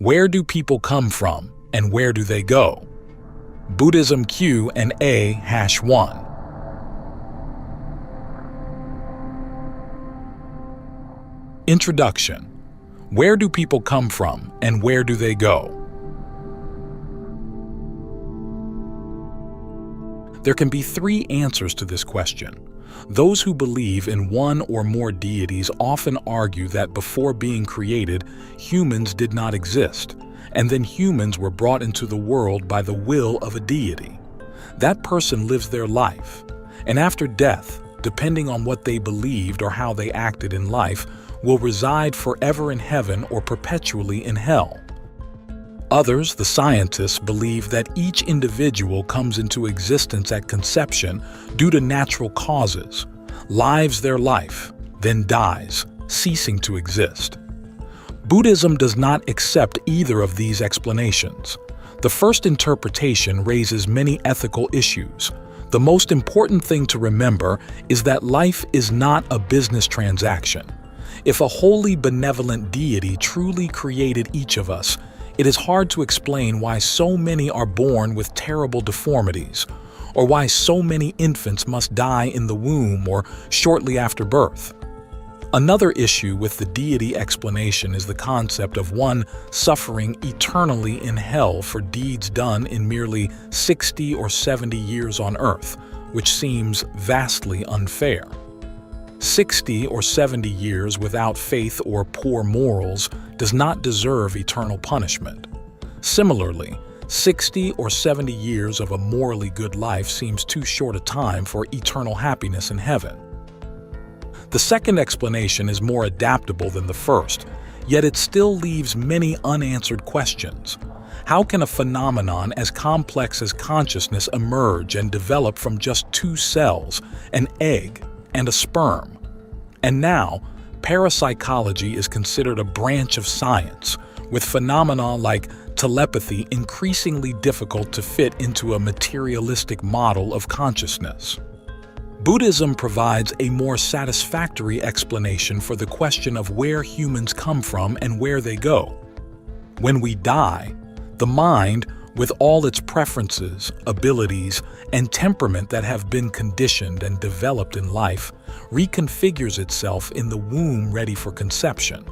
Where do people come from and where do they go? Buddhism Q&A-1. Introduction. Where do people come from and where do they go? There can be three answers to this question. Those who believe in one or more deities often argue that before being created, humans did not exist, and then humans were brought into the world by the will of a deity. That person lives their life, and after death, depending on what they believed or how they acted in life, will reside forever in heaven or perpetually in hell. Others, the scientists, believe that each individual comes into existence at conception due to natural causes, lives their life, then dies, ceasing to exist. Buddhism does not accept either of these explanations. The first interpretation raises many ethical issues. The most important thing to remember is that life is not a business transaction. If a wholly benevolent deity truly created each of us, it is hard to explain why so many are born with terrible deformities, or why so many infants must die in the womb or shortly after birth. Another issue with the deity explanation is the concept of one suffering eternally in hell for deeds done in merely 60 or 70 years on earth, which seems vastly unfair. 60 or 70 years without faith or poor morals does not deserve eternal punishment. Similarly, 60 or 70 years of a morally good life seems too short a time for eternal happiness in heaven. The second explanation is more adaptable than the first, yet it still leaves many unanswered questions. How can a phenomenon as complex as consciousness emerge and develop from just two cells, an egg and a sperm? And now, parapsychology is considered a branch of science, with phenomena like telepathy increasingly difficult to fit into a materialistic model of consciousness. Buddhism provides a more satisfactory explanation for the question of where humans come from and where they go. When we die, the mind, with all its preferences, abilities, and temperament that have been conditioned and developed in life, reconfigures itself in the womb ready for conception.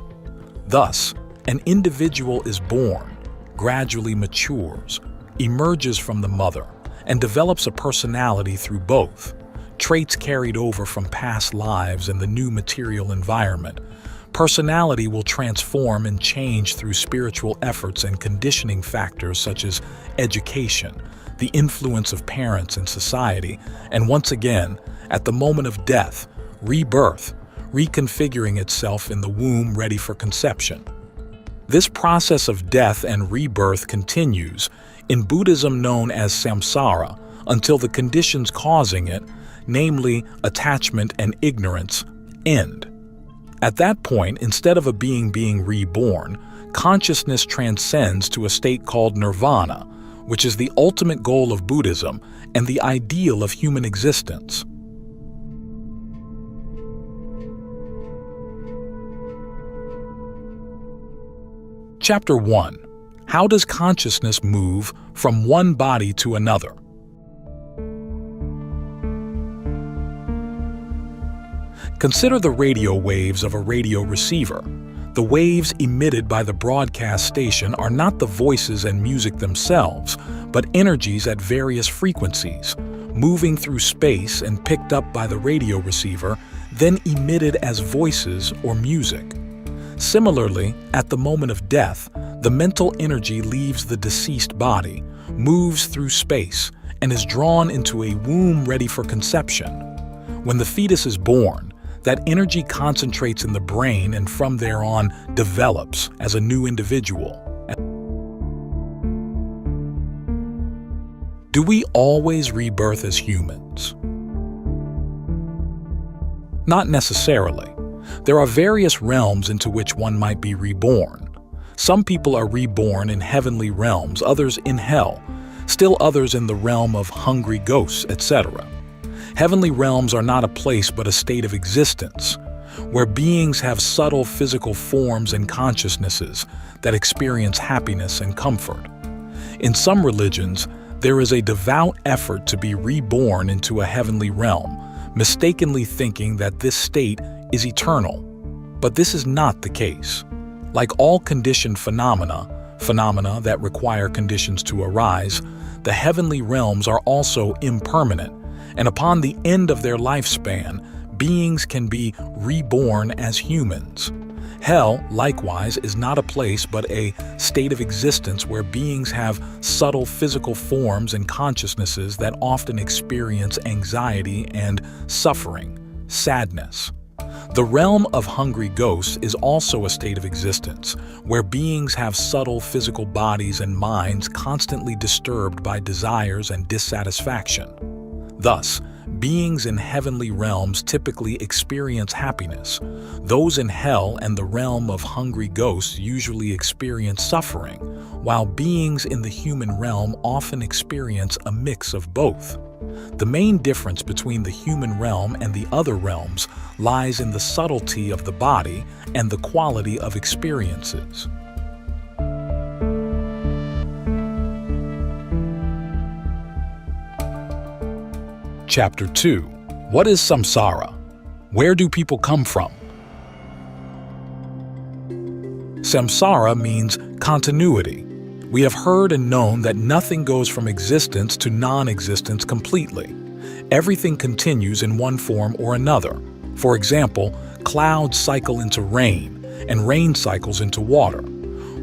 Thus, an individual is born, gradually matures, emerges from the mother, and develops a personality through both, traits carried over from past lives and the new material environment. Personality will transform and change through spiritual efforts and conditioning factors such as education, the influence of parents and society, and once again, at the moment of death, rebirth, reconfiguring itself in the womb ready for conception. This process of death and rebirth continues, in Buddhism known as Samsara, until the conditions causing it, namely attachment and ignorance, end. At that point, instead of a being reborn, consciousness transcends to a state called Nirvana, which is the ultimate goal of Buddhism and the ideal of human existence. Chapter 1. How does consciousness move from one body to another? Consider the radio waves of a radio receiver. The waves emitted by the broadcast station are not the voices and music themselves, but energies at various frequencies, moving through space and picked up by the radio receiver, then emitted as voices or music. Similarly, at the moment of death, the mental energy leaves the deceased body, moves through space, and is drawn into a womb ready for conception. When the fetus is born, that energy concentrates in the brain and from there on develops as a new individual. Do we always rebirth as humans? Not necessarily. There are various realms into which one might be reborn. Some people are reborn in heavenly realms, others in hell, still others in the realm of hungry ghosts, etc. Heavenly realms are not a place but a state of existence. where beings have subtle physical forms and consciousnesses that experience happiness and comfort. In some religions, there is a devout effort to be reborn into a heavenly realm, mistakenly thinking that this state is eternal. But this is not the case. Like all conditioned phenomena that require conditions to arise, the heavenly realms are also impermanent, and upon the end of their lifespan, beings can be reborn as humans. Hell, likewise, is not a place but a state of existence where beings have subtle physical forms and consciousnesses that often experience anxiety and suffering, sadness. The realm of hungry ghosts is also a state of existence where beings have subtle physical bodies and minds constantly disturbed by desires and dissatisfaction. Thus, beings in heavenly realms typically experience happiness. Those in hell and the realm of hungry ghosts usually experience suffering, while beings in the human realm often experience a mix of both. The main difference between the human realm and the other realms lies in the subtlety of the body and the quality of experiences. Chapter 2. What is Samsara? Where do people come from? Samsara means continuity. We have heard and known that nothing goes from existence to non-existence completely. Everything continues in one form or another. For example, clouds cycle into rain, and rain cycles into water.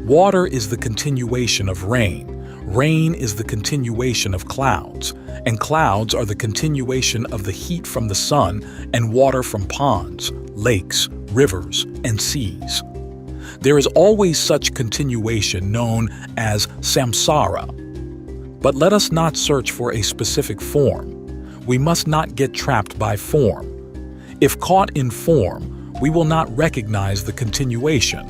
Water is the continuation of rain. Rain is the continuation of clouds, and clouds are the continuation of the heat from the sun and water from ponds, lakes, rivers, and seas. There is always such continuation known as samsara. But let us not search for a specific form. We must not get trapped by form. If caught in form, we will not recognize the continuation.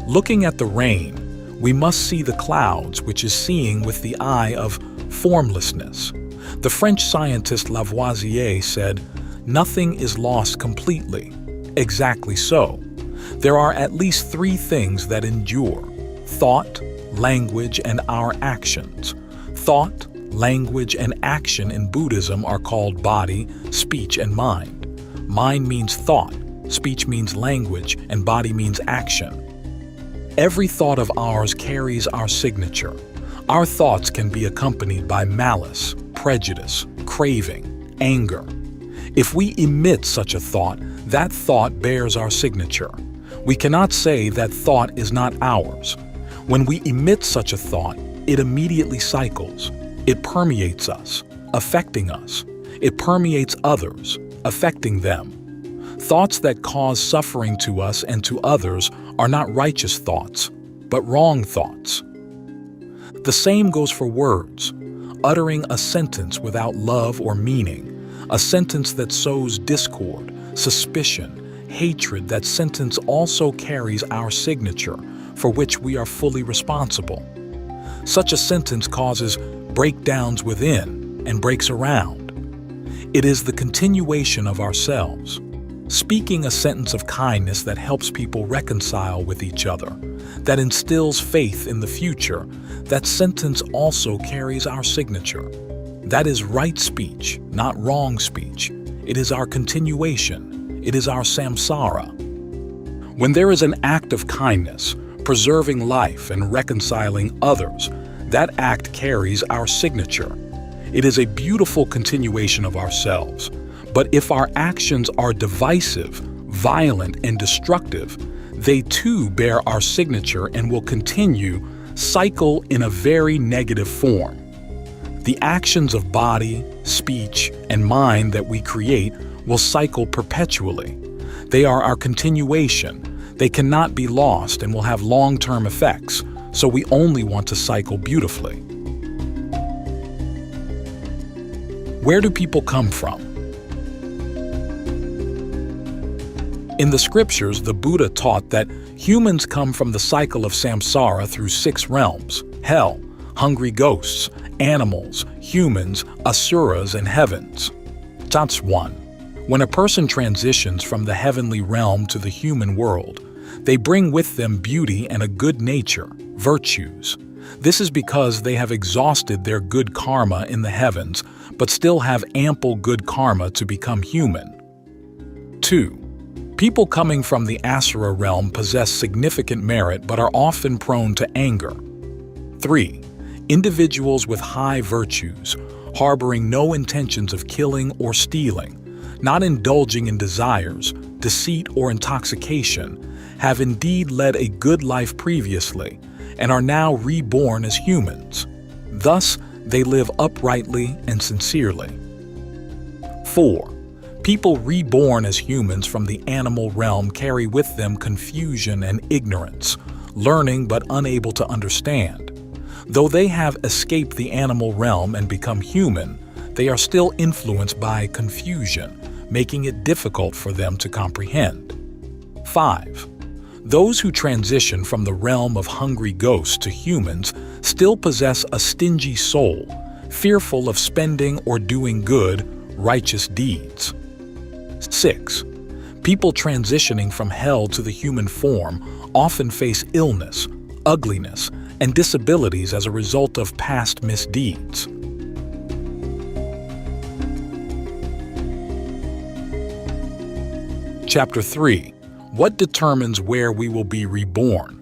Looking at the rain, we must see the clouds, which is seeing with the eye of formlessness. The French scientist Lavoisier said, "Nothing is lost completely." Exactly so. There are at least three things that endure: thought, language, and our actions. Thought, language, and action in Buddhism are called body, speech, and mind. Mind means thought, speech means language, and body means action. Every thought of ours carries our signature. Our thoughts can be accompanied by malice, prejudice, craving, anger. If we emit such a thought, that thought bears our signature. We cannot say that thought is not ours. When we emit such a thought, it immediately cycles. It permeates us, affecting us. It permeates others, affecting them. Thoughts that cause suffering to us and to others are not righteous thoughts, but wrong thoughts. The same goes for words. Uttering a sentence without love or meaning, a sentence that sows discord, suspicion, hatred, that sentence also carries our signature, for which we are fully responsible. Such a sentence causes breakdowns within and breaks around. It is the continuation of ourselves. Speaking a sentence of kindness that helps people reconcile with each other, that instills faith in the future, that sentence also carries our signature. That is right speech, not wrong speech. It is our continuation. It is our samsara. When there is an act of kindness, preserving life and reconciling others, that act carries our signature. It is a beautiful continuation of ourselves. But if our actions are divisive, violent, and destructive, they too bear our signature and will continue, cycle in a very negative form. The actions of body, speech, and mind that we create will cycle perpetually. They are our continuation. They cannot be lost and will have long-term effects, so we only want to cycle beautifully. Where do people come from? In the scriptures, the Buddha taught that humans come from the cycle of samsara through 6 realms: hell, hungry ghosts, animals, humans, asuras, and heavens. That's 1. When a person transitions from the heavenly realm to the human world, they bring with them beauty and a good nature, virtues. This is because they have exhausted their good karma in the heavens, but still have ample good karma to become human. 2. People coming from the Asura realm possess significant merit but are often prone to anger. 3. Individuals with high virtues, harboring no intentions of killing or stealing, not indulging in desires, deceit, or intoxication, have indeed led a good life previously and are now reborn as humans. Thus, they live uprightly and sincerely. 4. People reborn as humans from the animal realm carry with them confusion and ignorance, learning but unable to understand. Though they have escaped the animal realm and become human, they are still influenced by confusion, making it difficult for them to comprehend. 5. Those who transition from the realm of hungry ghosts to humans still possess a stingy soul, fearful of spending or doing good, righteous deeds. 6. People transitioning from hell to the human form often face illness, ugliness, and disabilities as a result of past misdeeds. Chapter 3. What determines where we will be reborn?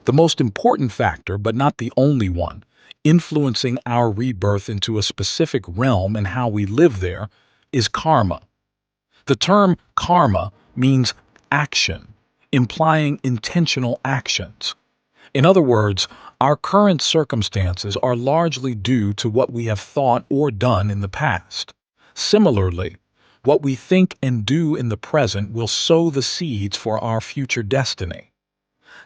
The most important factor, but not the only one, influencing our rebirth into a specific realm and how we live there, is karma. The term karma means action, implying intentional actions. In other words, our current circumstances are largely due to what we have thought or done in the past. Similarly, what we think and do in the present will sow the seeds for our future destiny.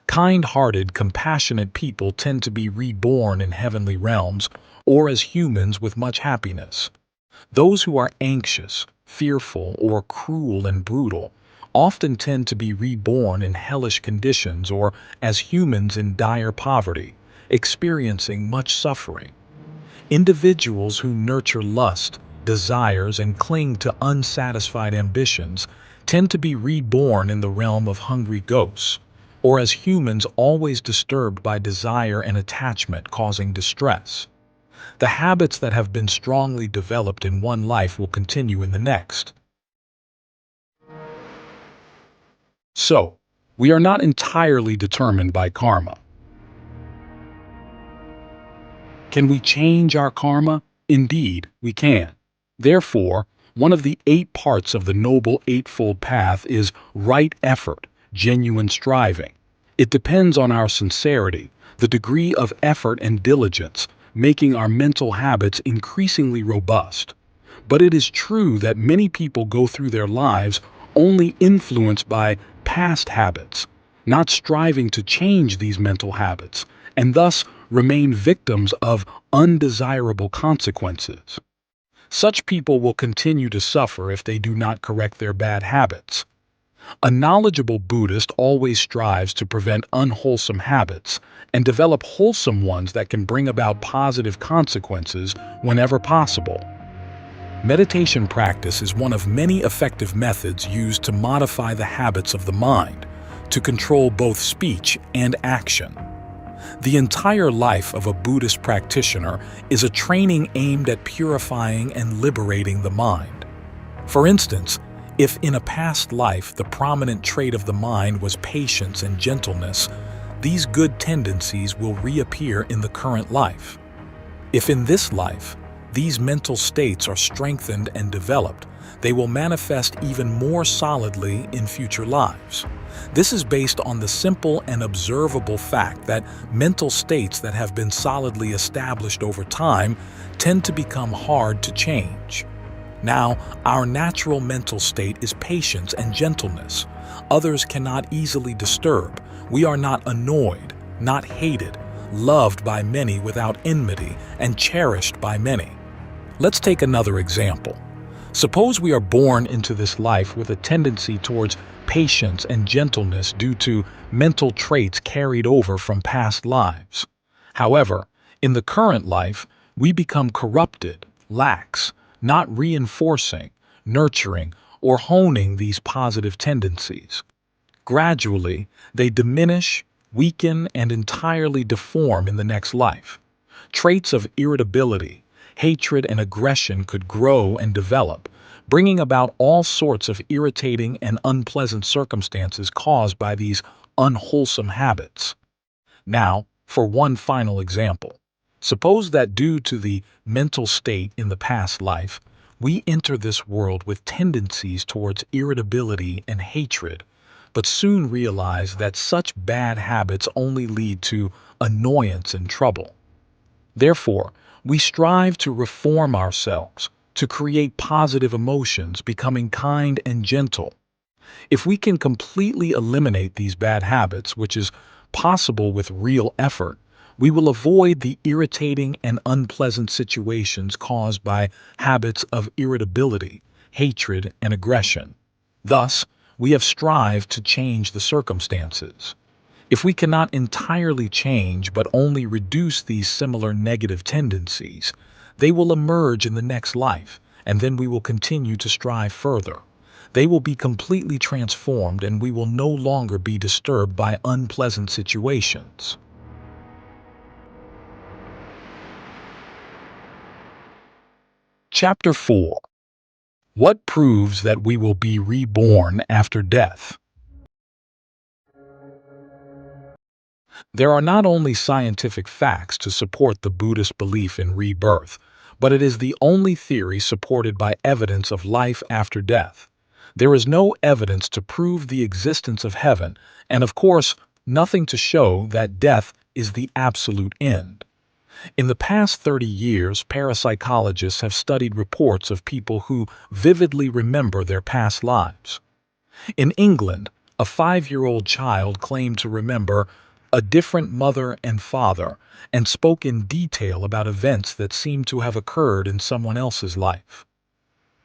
Kind-hearted, compassionate people tend to be reborn in heavenly realms or as humans with much happiness. Those who are anxious, fearful, or cruel and brutal often tend to be reborn in hellish conditions or as humans in dire poverty, experiencing much suffering. Individuals who nurture lust, desires, and cling to unsatisfied ambitions tend to be reborn in the realm of hungry ghosts, or as humans always disturbed by desire and attachment causing distress. The habits that have been strongly developed in one life will continue in the next. So, we are not entirely determined by karma. Can we change our karma? Indeed, we can. Therefore, one of the 8 parts of the Noble Eightfold Path is right effort, genuine striving. It depends on our sincerity, the degree of effort and diligence, making our mental habits increasingly robust. But it is true that many people go through their lives only influenced by past habits, not striving to change these mental habits, and thus remain victims of undesirable consequences. Such people will continue to suffer if they do not correct their bad habits. A knowledgeable Buddhist always strives to prevent unwholesome habits and develop wholesome ones that can bring about positive consequences whenever possible. Meditation practice is one of many effective methods used to modify the habits of the mind, to control both speech and action. The entire life of a Buddhist practitioner is a training aimed at purifying and liberating the mind. For instance, if in a past life the prominent trait of the mind was patience and gentleness, these good tendencies will reappear in the current life. If in this life these mental states are strengthened and developed, they will manifest even more solidly in future lives. This is based on the simple and observable fact that mental states that have been solidly established over time tend to become hard to change. Now, our natural mental state is patience and gentleness. Others cannot easily disturb. We are not annoyed, not hated, loved by many without enmity, and cherished by many. Let's take another example. Suppose we are born into this life with a tendency towards patience and gentleness due to mental traits carried over from past lives. However, in the current life, we become corrupted, lacks, not reinforcing, nurturing, or honing these positive tendencies. Gradually, they diminish, weaken, and entirely deform in the next life. Traits of irritability, hatred, and aggression could grow and develop, bringing about all sorts of irritating and unpleasant circumstances caused by these unwholesome habits. Now, for one final example. Suppose that due to the mental state in the past life, we enter this world with tendencies towards irritability and hatred, but soon realize that such bad habits only lead to annoyance and trouble. Therefore, we strive to reform ourselves, to create positive emotions, becoming kind and gentle. If we can completely eliminate these bad habits, which is possible with real effort, we will avoid the irritating and unpleasant situations caused by habits of irritability, hatred, and aggression. Thus, we have strived to change the circumstances. If we cannot entirely change but only reduce these similar negative tendencies, they will emerge in the next life, and then we will continue to strive further. They will be completely transformed and we will no longer be disturbed by unpleasant situations. Chapter 4. What proves that we will be reborn after death? There are not only scientific facts to support the Buddhist belief in rebirth, but it is the only theory supported by evidence of life after death. There is no evidence to prove the existence of heaven, and of course, nothing to show that death is the absolute end. In the past 30 years, parapsychologists have studied reports of people who vividly remember their past lives. In England, a 5-year-old child claimed to remember a different mother and father and spoke in detail about events that seemed to have occurred in someone else's life.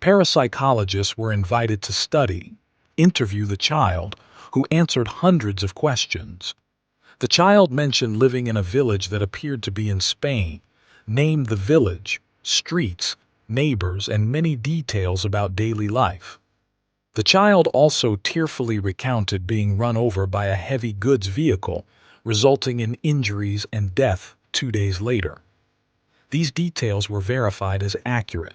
Parapsychologists were invited to interview the child, who answered hundreds of questions. The child mentioned living in a village that appeared to be in Spain, named the village, streets, neighbors, and many details about daily life. The child also tearfully recounted being run over by a heavy goods vehicle, resulting in injuries and death 2 days later. These details were verified as accurate.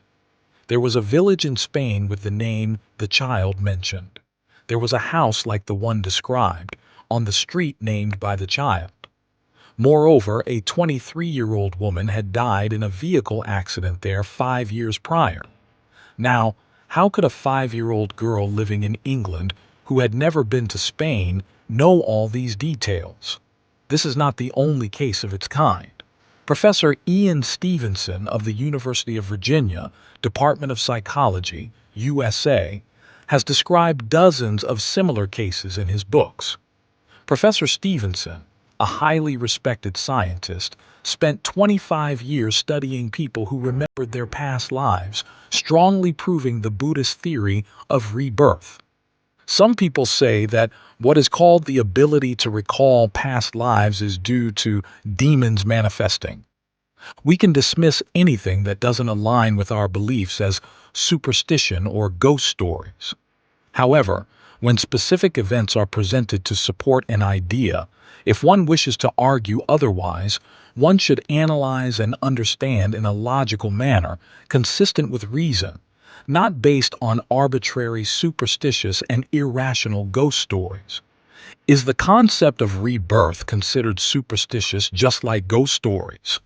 There was a village in Spain with the name the child mentioned. There was a house like the one described, on the street named by the child. Moreover, a 23-year-old woman had died in a vehicle accident there 5 years prior. Now, how could a 5-year-old girl living in England, who had never been to Spain, know all these details? This is not the only case of its kind. Professor Ian Stevenson of the University of Virginia, Department of Psychology, USA, has described dozens of similar cases in his books. Professor Stevenson, a highly respected scientist, spent 25 years studying people who remembered their past lives, strongly proving the Buddhist theory of rebirth. Some people say that what is called the ability to recall past lives is due to demons manifesting. We can dismiss anything that doesn't align with our beliefs as superstition or ghost stories. However, when specific events are presented to support an idea, if one wishes to argue otherwise, one should analyze and understand in a logical manner, consistent with reason, not based on arbitrary, superstitious, and irrational ghost stories. Is the concept of rebirth considered superstitious just like ghost stories?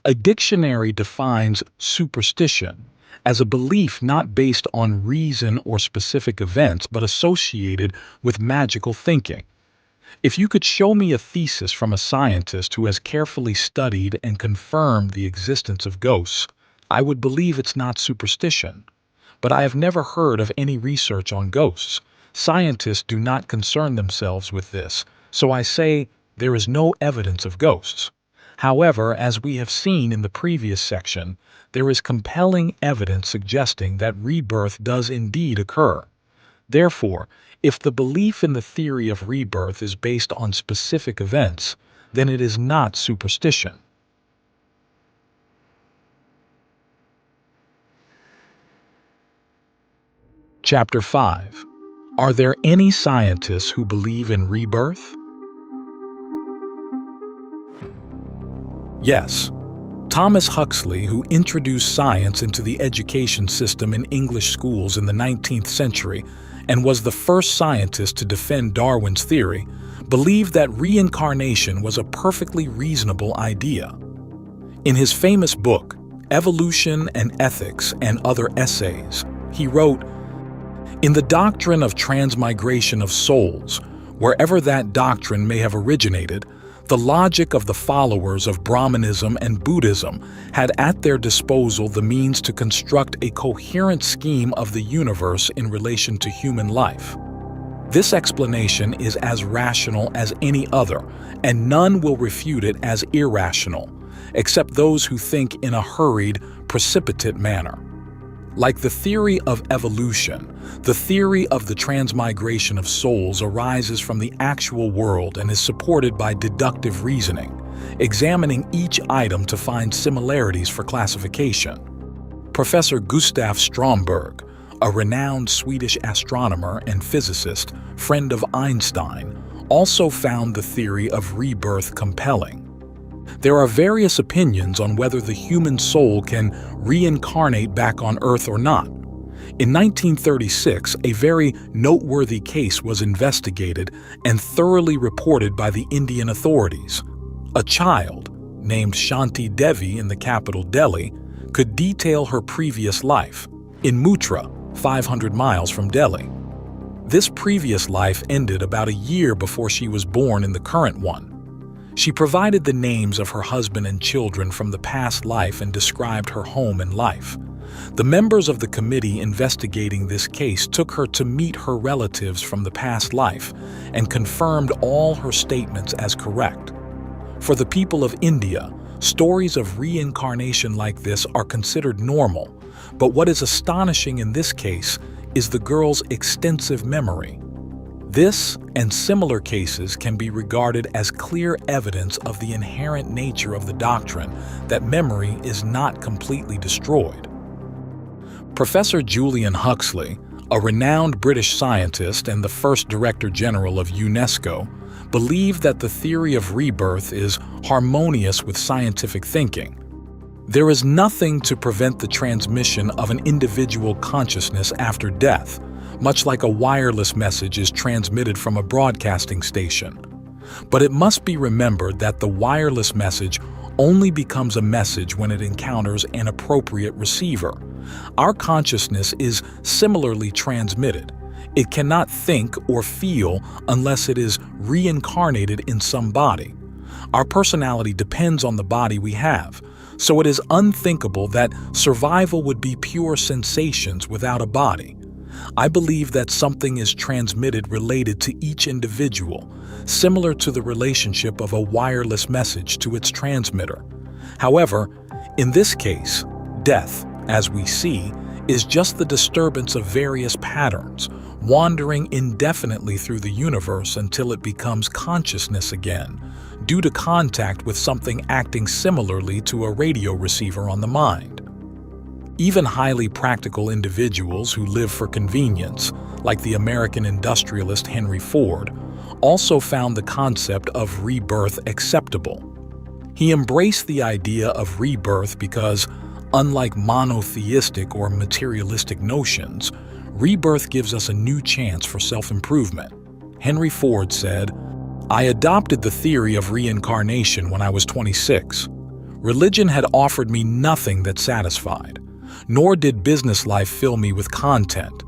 A dictionary defines superstition as a belief not based on reason or specific events but associated with magical thinking. If you could show me a thesis from a scientist who has carefully studied and confirmed the existence of ghosts, I would believe it's not superstition. But I have never heard of any research on ghosts. Scientists do not concern themselves with this, so I say there is no evidence of ghosts. However, as we have seen in the previous section, there is compelling evidence suggesting that rebirth does indeed occur. Therefore, if the belief in the theory of rebirth is based on specific events, then it is not superstition. Chapter 5. Are there any scientists who believe in rebirth? Yes. Thomas Huxley, who introduced science into the education system in English schools in the 19th century and was the first scientist to defend Darwin's theory, believed that reincarnation was a perfectly reasonable idea. In his famous book, Evolution and Ethics and Other Essays, he wrote, "In the doctrine of transmigration of souls, wherever that doctrine may have originated, the logic of the followers of Brahmanism and Buddhism had at their disposal the means to construct a coherent scheme of the universe in relation to human life. This explanation is as rational as any other, and none will refute it as irrational, except those who think in a hurried, precipitate manner. Like the theory of evolution, the theory of the transmigration of souls arises from the actual world and is supported by deductive reasoning, examining each item to find similarities for classification. Professor Gustav Stromberg, a renowned Swedish astronomer and physicist, friend of Einstein, also found the theory of rebirth compelling. There are various opinions on whether the human soul can reincarnate back on Earth or not. In 1936, a very noteworthy case was investigated and thoroughly reported by the Indian authorities. A child, named Shanti Devi in the capital Delhi, could detail her previous life, in Mutra, 500 miles from Delhi. This previous life ended about a year before she was born in the current one. She provided the names of her husband and children from the past life and described her home and life. The members of the committee investigating this case took her to meet her relatives from the past life and confirmed all her statements as correct. For the people of India, stories of reincarnation like this are considered normal, but what is astonishing in this case is the girl's extensive memory. This and similar cases can be regarded as clear evidence of the inherent nature of the doctrine that memory is not completely destroyed. Professor Julian Huxley, a renowned British scientist and the first Director General of UNESCO, believed that the theory of rebirth is harmonious with scientific thinking. There is nothing to prevent the transmission of an individual consciousness after death, much like a wireless message is transmitted from a broadcasting station. But it must be remembered that the wireless message only becomes a message when it encounters an appropriate receiver. Our consciousness is similarly transmitted. It cannot think or feel unless it is reincarnated in some body. Our personality depends on the body we have, so it is unthinkable that survival would be pure sensations without a body. I believe that something is transmitted related to each individual, similar to the relationship of a wireless message to its transmitter. However, in this case, death, as we see, is just the disturbance of various patterns, wandering indefinitely through the universe until it becomes consciousness again, due to contact with something acting similarly to a radio receiver on the mind. Even highly practical individuals who live for convenience, like the American industrialist Henry Ford, also found the concept of rebirth acceptable. He embraced the idea of rebirth because, unlike monotheistic or materialistic notions, rebirth gives us a new chance for self-improvement. Henry Ford said, "I adopted the theory of reincarnation when I was 26. Religion had offered me nothing that satisfied, nor did business life fill me with content.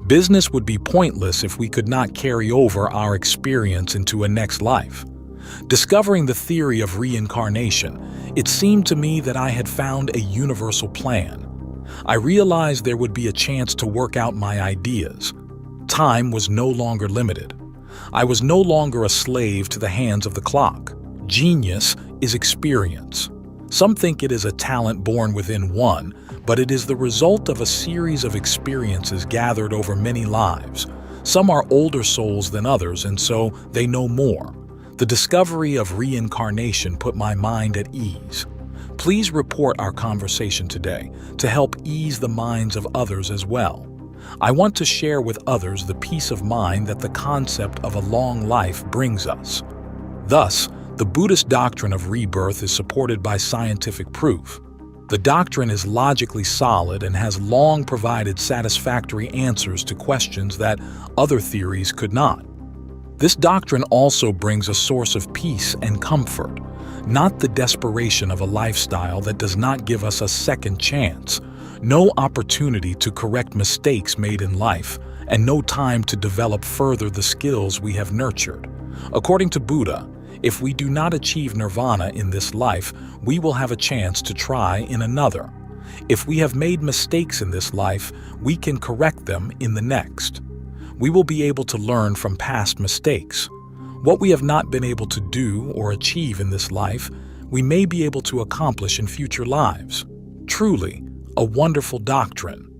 Business would be pointless if we could not carry over our experience into a next life. Discovering the theory of reincarnation, it seemed to me that I had found a universal plan. I realized there would be a chance to work out my ideas. Time was no longer limited. I was no longer a slave to the hands of the clock. Genius is experience. Some think it is a talent born within one, but it is the result of a series of experiences gathered over many lives. Some are older souls than others, and so they know more. The discovery of reincarnation put my mind at ease. Please report our conversation today to help ease the minds of others as well. I want to share with others the peace of mind that the concept of a long life brings us. Thus, the Buddhist doctrine of rebirth is supported by scientific proof. The doctrine is logically solid and has long provided satisfactory answers to questions that other theories could not. This doctrine also brings a source of peace and comfort, not the desperation of a lifestyle that does not give us a second chance, no opportunity to correct mistakes made in life, and no time to develop further the skills we have nurtured. According to Buddha, if we do not achieve nirvana in this life, we will have a chance to try in another. If we have made mistakes in this life, we can correct them in the next. We will be able to learn from past mistakes. What we have not been able to do or achieve in this life, we may be able to accomplish in future lives. Truly, a wonderful doctrine.